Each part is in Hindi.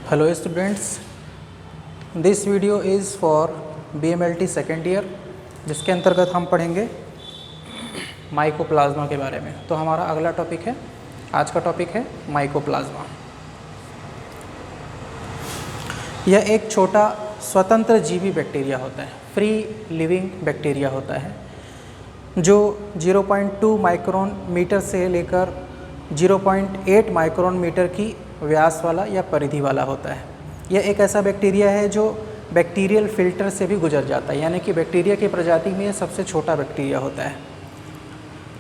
Hello students, this video is for BMLT second year, जिसके अंतर्गत हम पढ़ेंगे माइकोप्लाज्मा के बारे में। तो हमारा अगला टॉपिक है, आज का टॉपिक है माइकोप्लाज्मा। यह एक छोटा स्वतंत्र जीवी बैक्टीरिया होता है, फ्री लिविंग बैक्टीरिया होता है, जो 0.2 माइक्रोन मीटर से लेकर 0.8 माइक्रोन मीटर की व्यास वाला या परिधि वाला होता है। यह एक ऐसा बैक्टीरिया है जो बैक्टीरियल फिल्टर से भी गुजर जाता है, यानी कि बैक्टीरिया की प्रजाति में यह सबसे छोटा बैक्टीरिया होता है।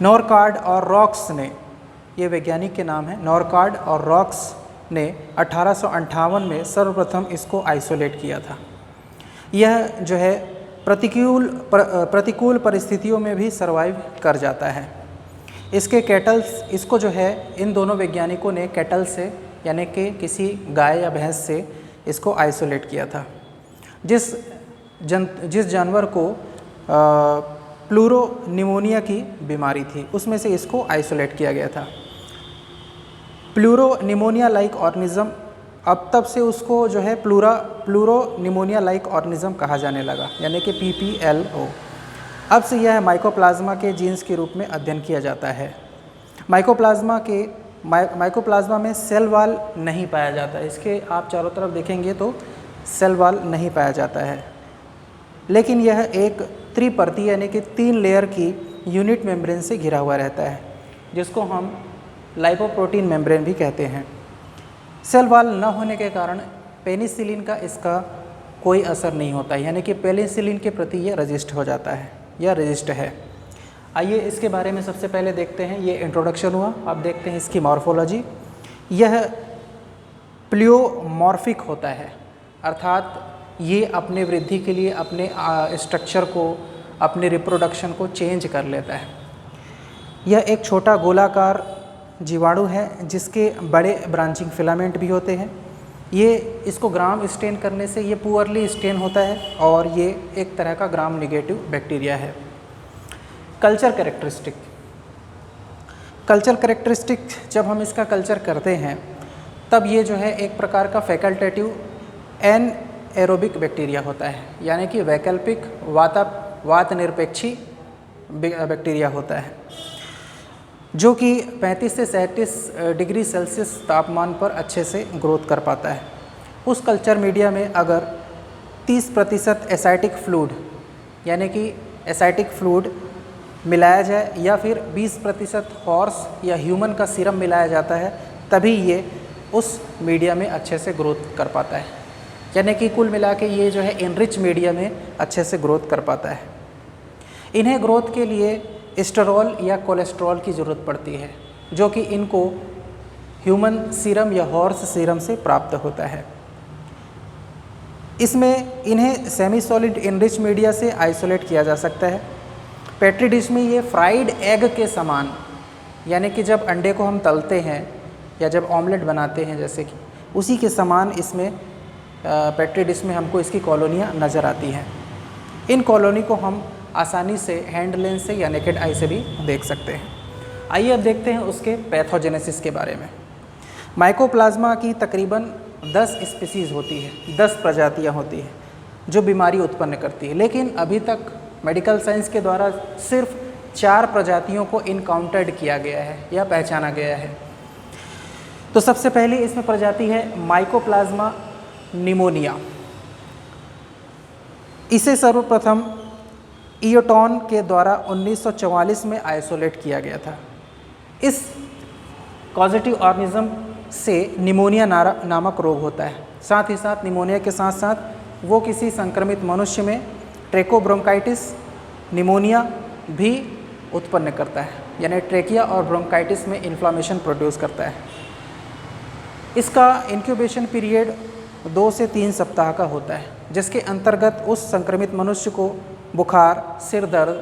नॉरकार्ड और रॉक्स ने, ये वैज्ञानिक के नाम है, नॉरकार्ड और रॉक्स ने 1858 में सर्वप्रथम इसको आइसोलेट किया था। यह जो है प्रतिकूल परिस्थितियों में भी सर्वाइव कर जाता है। इसके कैटल्स, इसको जो है इन दोनों वैज्ञानिकों ने कैटल से, यानी कि किसी गाय या भैंस से इसको आइसोलेट किया था। जिस जानवर को प्लूरोनिमोनिया की बीमारी थी, उसमें से इसको आइसोलेट किया गया था। प्लूरोनिमोनिया लाइक ऑर्गेनिज्म, अब तब से उसको जो है प्लूरोनिमोनिया लाइक ऑर्गेनिज्म कहा जाने लगा, यानी कि PPLO। अब से यह माइकोप्लाज्मा के जीन्स के रूप में अध्ययन किया जाता है। माइकोप्लाज्मा में सेल वॉल नहीं पाया जाता है। इसके आप चारों तरफ देखेंगे तो सेल वॉल नहीं पाया जाता है, लेकिन यह एक त्रिपर्ती यानी कि 3 लेयर की यूनिट मेम्ब्रेन से घिरा हुआ रहता है, जिसको हम लाइपोप्रोटीन मेम्ब्रेन भी कहते हैं। सेल वॉल न होने के कारण पेनिसिलिन का इसका कोई असर नहीं होता है, यानी कि पेनिसिलिन के प्रति यह रेजिस्ट हो जाता है या रेजिस्ट है। आइए इसके बारे में सबसे पहले देखते हैं। ये इंट्रोडक्शन हुआ, अब देखते हैं इसकी मॉर्फोलॉजी। यह प्लियोमॉर्फिक होता है, अर्थात ये अपने वृद्धि के लिए अपने स्ट्रक्चर को, अपने रिप्रोडक्शन को चेंज कर लेता है। यह एक छोटा गोलाकार जीवाणु है, जिसके बड़े ब्रांचिंग फिलामेंट भी होते हैं। ये इसको ग्राम स्टेन करने से ये पुअरली स्टेन होता है, और ये एक तरह का ग्राम नेगेटिव बैक्टीरिया है। कल्चर कैरेक्टरिस्टिक जब हम इसका कल्चर करते हैं, तब ये जो है एक प्रकार का फैकल्टेटिव एनएरोबिक बैक्टीरिया होता है, यानी कि वैकल्पिक वात निरपेक्षी बैक्टीरिया होता है, जो कि 35 से 37 डिग्री सेल्सियस तापमान पर अच्छे से ग्रोथ कर पाता है। उस कल्चर मीडिया में अगर 30% एसाइटिक फ्लूइड, यानी कि एसाइटिक फ्लूइड मिलाया जाए, या फिर 20% हॉर्स या ह्यूमन का सीरम मिलाया जाता है, तभी ये उस मीडिया में अच्छे से ग्रोथ कर पाता है। यानी कि कुल मिला के ये जो है इनरिच मीडिया में अच्छे से ग्रोथ कर पाता है। इन्हें ग्रोथ के लिए स्टेरॉल या कोलेस्ट्रॉल की ज़रूरत पड़ती है, जो कि इनको ह्यूमन सीरम या हॉर्स सीरम से प्राप्त होता है। इसमें इन्हें सेमी सॉलिड इनरिच मीडिया से आइसोलेट किया जा सकता है। पेट्री डिश में ये फ्राइड एग के समान, यानी कि जब अंडे को हम तलते हैं या जब ऑमलेट बनाते हैं, जैसे कि उसी के समान इसमें पेट्री डिश में हमको इसकी कॉलोनियाँ नज़र आती हैं। इन कॉलोनी को हम आसानी से हैंड लेंस से या नेकेड आई से भी देख सकते हैं। आइए अब देखते हैं उसके पैथोजेनेसिस के बारे में। माइकोप्लाज्मा की तकरीबन 10 स्पीसीज़ होती है, 10 प्रजातियाँ होती हैं जो बीमारी उत्पन्न करती है, लेकिन अभी तक मेडिकल साइंस के द्वारा सिर्फ 4 प्रजातियों को इनकाउंटर्ड किया गया है या पहचाना गया है। तो सबसे पहली इसमें प्रजाति है माइकोप्लाज्मा निमोनिया। इसे सर्वप्रथम ईयोटॉन के द्वारा 1944 में आइसोलेट किया गया था। इस कॉजेटिव ऑर्गेनिज्म से निमोनिया नामक रोग होता है। साथ ही साथ निमोनिया के साथ साथ वो किसी संक्रमित मनुष्य में ट्रेकोब्रोंकाइटिस निमोनिया भी उत्पन्न करता है, यानी ट्रेकिया और ब्रोंकाइटिस में इन्फ्लामेशन प्रोड्यूस करता है। इसका इंक्यूबेशन पीरियड 2 से 3 सप्ताह का होता है, जिसके अंतर्गत उस संक्रमित मनुष्य को बुखार, सिर दर्द,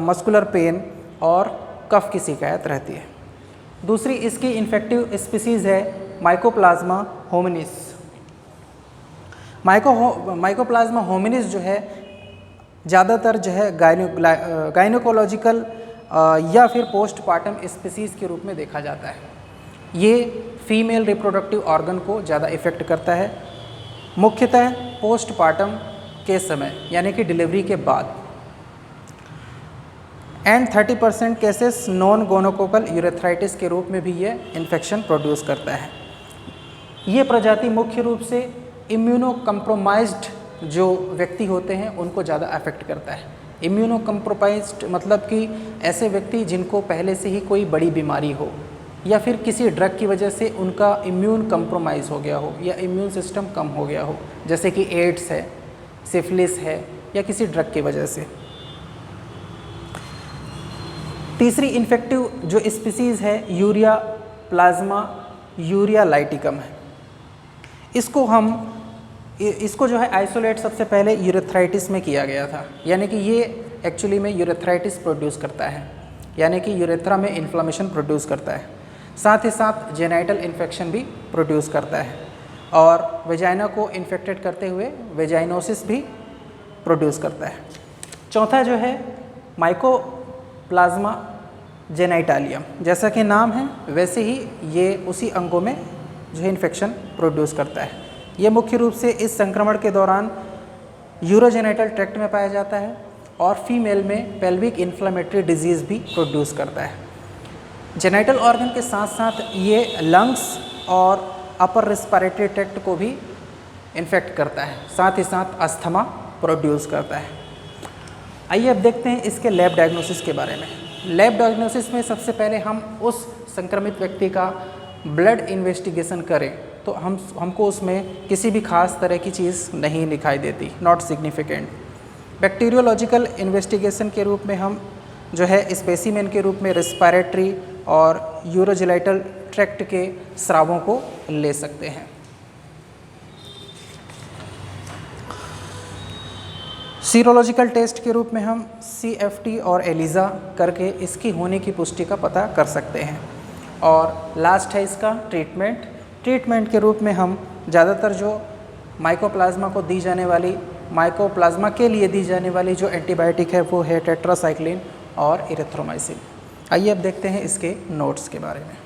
मस्कुलर पेन और कफ की शिकायत रहती है। दूसरी इसकी इन्फेक्टिव स्पीसीज़ है माइकोप्लाज्मा होमिनिस। माइकोप्लाज्मा होमिनिस जो है ज़्यादातर जो है गायनोकोलॉजिकल या फिर पोस्टपार्टम स्पीसीज़ के रूप में देखा जाता है। ये फीमेल रिप्रोडक्टिव ऑर्गन को ज़्यादा इफ़ेक्ट करता है, मुख्यतः पोस्टपार्टम के समय यानी कि डिलीवरी के बाद। And 30% cases non gonococcal urethritis के रूप में भी ये इन्फेक्शन प्रोड्यूस करता है। ये प्रजाति मुख्य रूप से इम्यूनो कम्प्रोमाइज्ड जो व्यक्ति होते हैं उनको ज़्यादा अफेक्ट करता है। इम्यूनो कम्प्रोमाइज्ड मतलब कि ऐसे व्यक्ति जिनको पहले से ही कोई बड़ी बीमारी हो या फिर किसी ड्रग की वजह से उनका इम्यून कम्प्रोमाइज़ हो गया हो या इम्यून सिस्टम कम हो गया हो, जैसे कि एड्स है, सिफिलिस है या किसी ड्रग की वजह से। तीसरी इन्फेक्टिव जो स्पीसीज़ है यूरिया प्लाज्मा यूरिया लाइटिकम है। इसको जो है आइसोलेट सबसे पहले यूरेथ्राइटिस में किया गया था, यानी कि ये एक्चुअली में यूरेथ्राइटिस प्रोड्यूस करता है, यानी कि यूरेथ्रा में इन्फ्लामेशन प्रोड्यूस करता है, साथ ही साथ जेनाइटल इन्फेक्शन भी प्रोड्यूस करता है और वेजाइना को इन्फेक्टेड करते हुए वेजाइनोसिस भी प्रोड्यूस करता है। चौथा जो है माइकोप्लाज्मा जेनाइटालियम, जैसा कि नाम है वैसे ही ये उसी अंगों में जो है इन्फेक्शन प्रोड्यूस करता है। ये मुख्य रूप से इस संक्रमण के दौरान यूरोजेनाइटल ट्रैक्ट में पाया जाता है और फीमेल में पेल्विक इन्फ्लेमेटरी डिजीज़ भी प्रोड्यूस करता है। जेनाइटल ऑर्गन के साथ साथ ये लंग्स और अपर रेस्पिरेटरी ट्रैक्ट को भी इन्फेक्ट करता है, साथ ही साथ अस्थमा प्रोड्यूस करता है। आइए अब देखते हैं इसके लैब डायग्नोसिस के बारे में। लैब डायग्नोसिस में सबसे पहले हम उस संक्रमित व्यक्ति का ब्लड इन्वेस्टिगेशन करें तो हमको उसमें किसी भी खास तरह की चीज़ नहीं दिखाई देती, नॉट सिग्निफिकेंट। बैक्टीरियोलॉजिकल इन्वेस्टिगेशन के रूप में हम जो है स्पेसिमेन के रूप में रेस्पिरेटरी और यूरोजेनाइटल ट्रैक्ट के स्रावों को ले सकते हैं। सीरोलॉजिकल टेस्ट के रूप में हम CFT और ELISA करके इसकी होने की पुष्टि का पता कर सकते हैं। और लास्ट है इसका ट्रीटमेंट के रूप में हम ज़्यादातर जो माइकोप्लाज्मा को दी जाने वाली माइकोप्लाज्मा के लिए दी जाने वाली जो एंटीबायोटिक है वो है टेट्रासाइक्लिन और इरिथ्रोमाइसिन। आइए अब देखते हैं इसके नोट्स के बारे में।